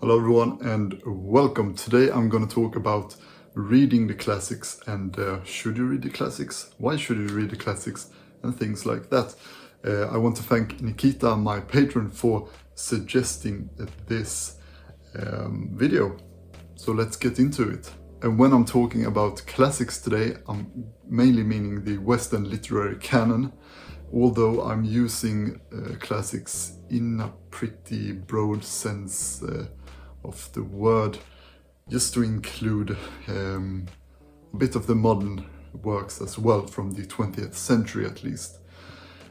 Hello everyone and welcome. Today I'm going to talk about reading the classics and should you read the classics? Why should you read the classics? And things like that. I want to thank Nikita, my patron, for suggesting this video. So let's get into it. And when I'm talking about classics today, I'm mainly meaning the Western literary canon, although I'm using classics in a pretty broad sense of the word, just to include a bit of the modern works as well, from the 20th century at least.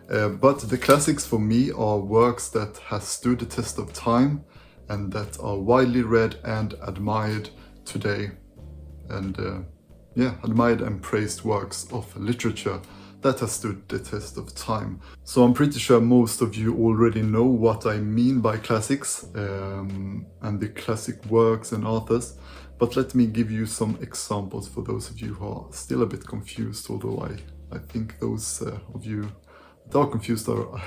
But the classics for me are works that have stood the test of time and that are widely read and admired today. And admired and praised works of literature that has stood the test of time. So I'm pretty sure most of you already know what I mean by classics and the classic works and authors, but let me give you some examples for those of you who are still a bit confused, although I think those of you that are confused are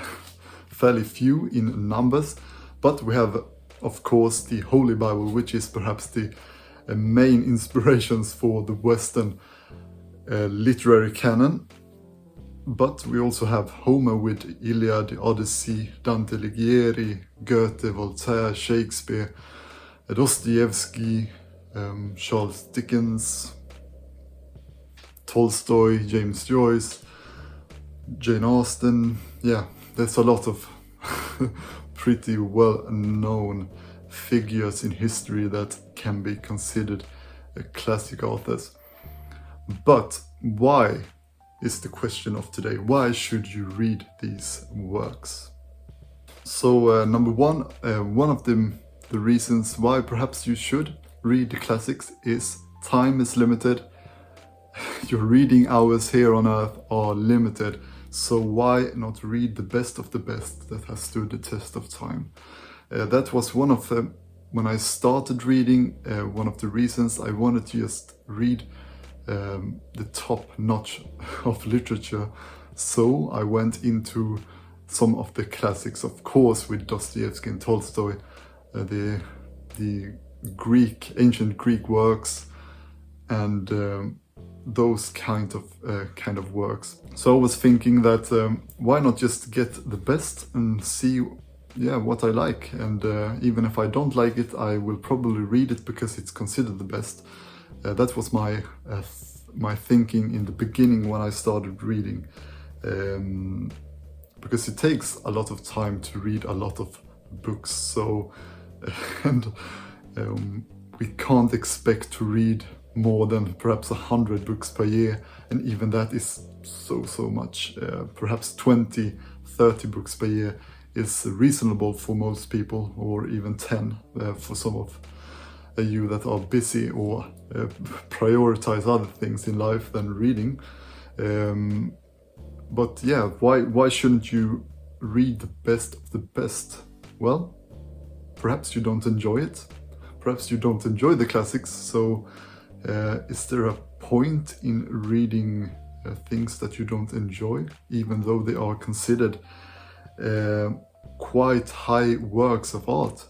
fairly few in numbers. But we have, of course, the Holy Bible, which is perhaps the main inspirations for the Western literary canon. But we also have Homer with Iliad, the Odyssey, Dante Alighieri, Goethe, Voltaire, Shakespeare, Dostoevsky, Charles Dickens, Tolstoy, James Joyce, Jane Austen. Yeah, there's a lot of pretty well-known figures in history that can be considered classic authors. But why is the question of today? Why should you read these works? So number one of the reasons why perhaps you should read the classics is time is limited. Your reading hours here on earth are limited. So why not read the best of the best that has stood the test of time? That was one of them. When I started reading, one of the reasons I wanted to just read the top notch of literature. So I went into some of the classics, of course, with Dostoevsky and Tolstoy, the ancient Greek works, and those kind of works. So I was thinking that why not just get the best and see what I like, and even if I don't like it, I will probably read it because it's considered the best. That was my thinking in the beginning when I started reading, because it takes a lot of time to read a lot of books. So we can't expect to read more than perhaps 100 books per year, and even that is so much. Perhaps 20-30 books per year is reasonable for most people, or even 10 for some of you that are busy or prioritize other things in life than reading. But yeah, why shouldn't you read the best of the best? Well, perhaps you don't enjoy it. Perhaps you don't enjoy the classics. So is there a point in reading things that you don't enjoy, even though they are considered quite high works of art?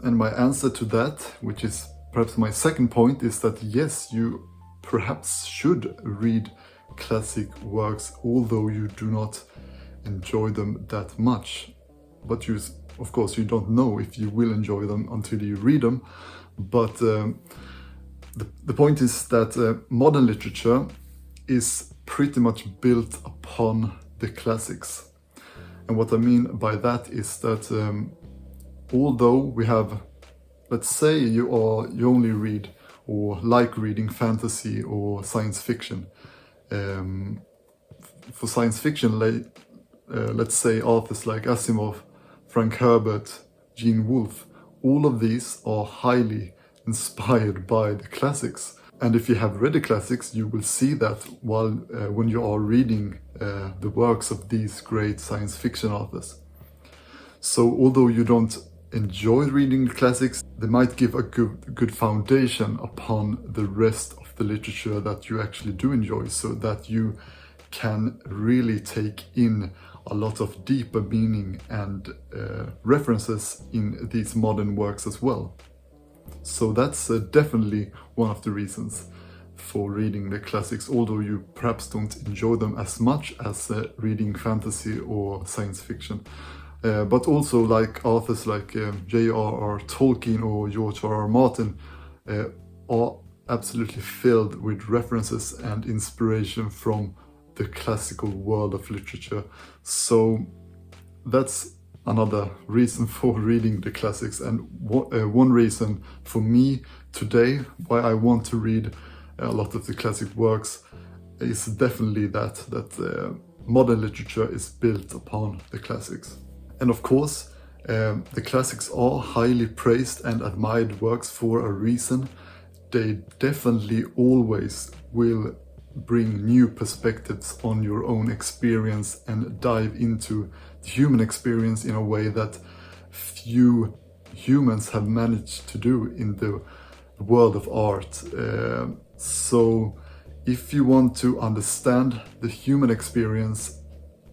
And my answer to that, which is perhaps my second point, is that yes, you perhaps should read classic works, although you do not enjoy them that much. But of course, you don't know if you will enjoy them until you read them. But the point is that modern literature is pretty much built upon the classics. And what I mean by that is that although we have, let's say you only read or like reading fantasy or science fiction. For science fiction, let's say authors like Asimov, Frank Herbert, Gene Wolfe, all of these are highly inspired by the classics. And if you have read the classics, you will see that when you are reading the works of these great science fiction authors. So although you don't enjoy reading the classics, they might give a good foundation upon the rest of the literature that you actually do enjoy, so that you can really take in a lot of deeper meaning and references in these modern works as well. So that's definitely one of the reasons for reading the classics, although you perhaps don't enjoy them as much as reading fantasy or science fiction. But also like authors like J.R.R. Tolkien or George R.R. Martin are absolutely filled with references and inspiration from the classical world of literature. So that's another reason for reading the classics, and one reason for me today why I want to read a lot of the classic works is definitely that modern literature is built upon the classics. And of course, the classics are highly praised and admired works for a reason. They definitely always will bring new perspectives on your own experience and dive into the human experience in a way that few humans have managed to do in the world of art. So if you want to understand the human experience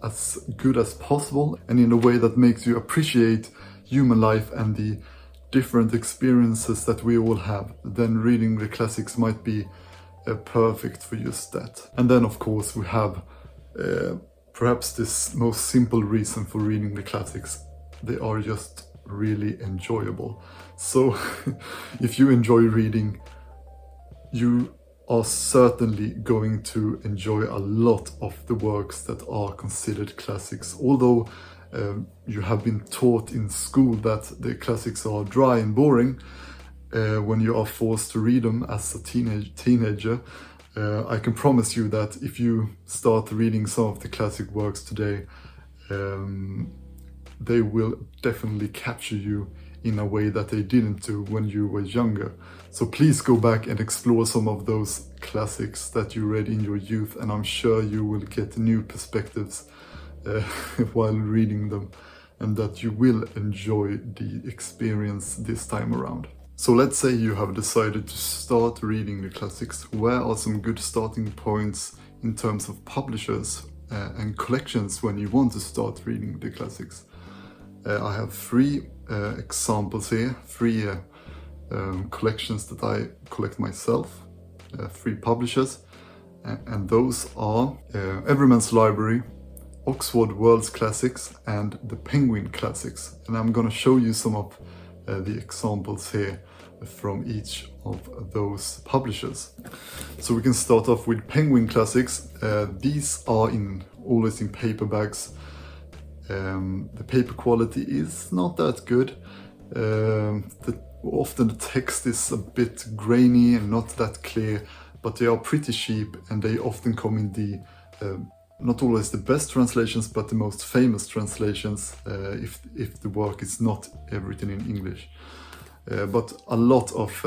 as good as possible and in a way that makes you appreciate human life and the different experiences that we all have, then reading the classics might be perfect for just that. And then of course we have perhaps this most simple reason for reading the classics. They are just really enjoyable. So if you enjoy reading, you are certainly going to enjoy a lot of the works that are considered classics. Although you have been taught in school that the classics are dry and boring, when you are forced to read them as a teenager, I can promise you that if you start reading some of the classic works today, they will definitely capture you in a way that they didn't do when you were younger. So please go back and explore some of those classics that you read in your youth, and I'm sure you will get new perspectives while reading them, and that you will enjoy the experience this time around. So let's say you have decided to start reading the classics. Where are some good starting points in terms of publishers and collections when you want to start reading the classics? I have three examples here, three collections that I collect myself, three publishers, and those are Everyman's Library, Oxford World's Classics, and the Penguin Classics. And I'm gonna show you some of the examples here from each of those publishers. So we can start off with Penguin Classics. These are always in paperbacks. The paper quality is not that good. Often the text is a bit grainy and not that clear, but they are pretty cheap, and they often come in the not always the best translations, but the most famous translations, if the work is not written in English. But a lot of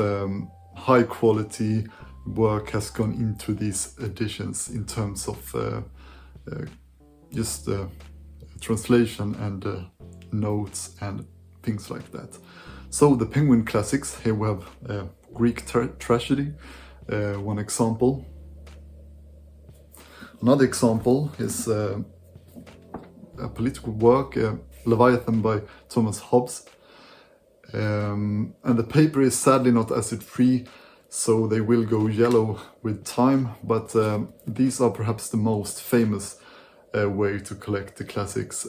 high quality work has gone into these editions in terms of just translation and notes and things like that. So the Penguin Classics, here we have Greek tragedy, one example. Another example is a political work, Leviathan by Thomas Hobbes. And the paper is sadly not acid free, so they will go yellow with time, but these are perhaps the most famous way to collect the classics.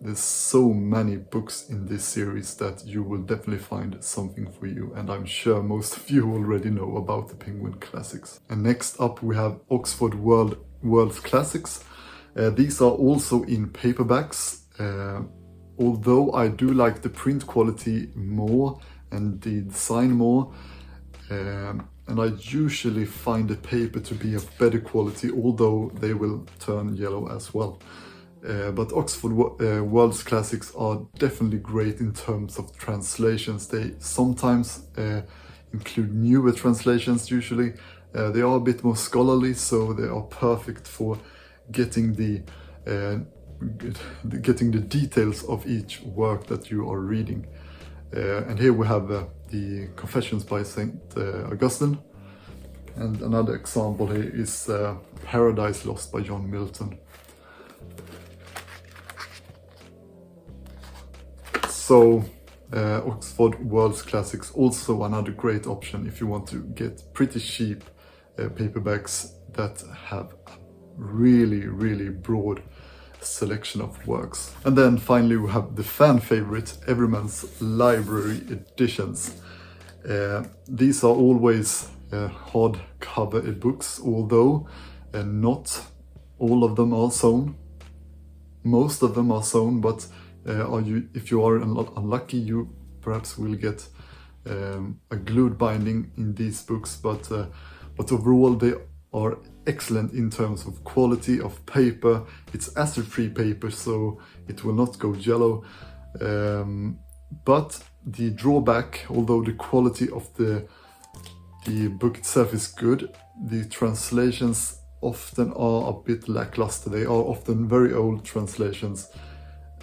There's so many books in this series that you will definitely find something for you, and I'm sure most of you already know about the Penguin Classics. And next up we have Oxford World's Classics. These are also in paperbacks, although I do like the print quality more and the design more, and I usually find the paper to be of better quality, although they will turn yellow as well. But Oxford World's Classics are definitely great in terms of translations. They sometimes include newer translations usually. They are a bit more scholarly, so they are perfect for getting the details of each work that you are reading. And here we have the Confessions by St. Augustine. And another example here is Paradise Lost by John Milton. So Oxford World's Classics, also another great option if you want to get pretty cheap paperbacks that have a really broad selection of works. And then finally we have the fan favorite, Everyman's Library editions. These are always hardcover books, although not all of them are sewn. Most of them are sewn, but if you are unlucky, you perhaps will get a glued binding in these books. But overall, they are excellent in terms of quality of paper. It's acid-free paper, so it will not go yellow. But the drawback, although the quality of the book itself is good, the translations often are a bit lackluster. They are often very old translations.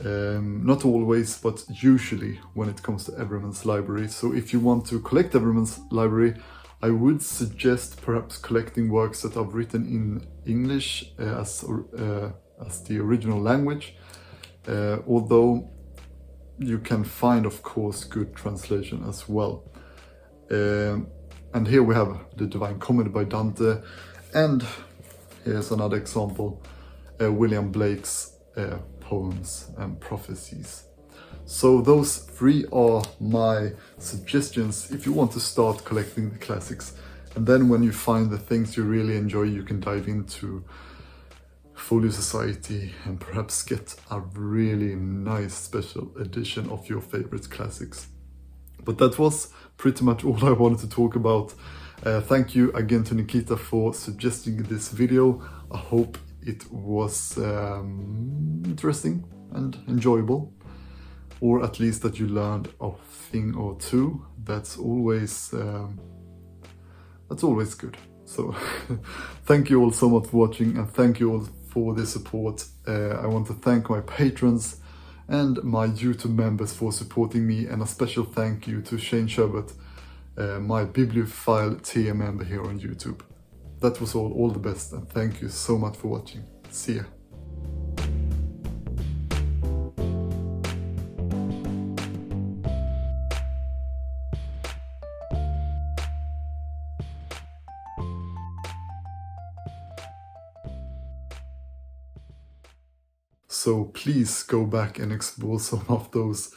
Not always, but usually when it comes to Everyman's Library. So if you want to collect Everyman's Library, I would suggest perhaps collecting works that are written in English as the original language, although you can find, of course, good translation as well. And here we have the Divine Comedy by Dante, and here's another example, William Blake's Poems and Prophecies. So those three are my suggestions if you want to start collecting the classics. And then when you find the things you really enjoy, you can dive into Folio Society and perhaps get a really nice special edition of your favorite classics. But that was pretty much all I wanted to talk about. Thank you again to Nikita for suggesting this video. I hope it was interesting and enjoyable, or at least that you learned a thing or two. That's always good. So thank you all so much for watching, and thank you all for the support. I want to thank my patrons and my YouTube members for supporting me, and a special thank you to Shane Sherbert, my bibliophile tier member here on YouTube. That was all the best, and thank you so much for watching. See ya. So please go back and explore some of those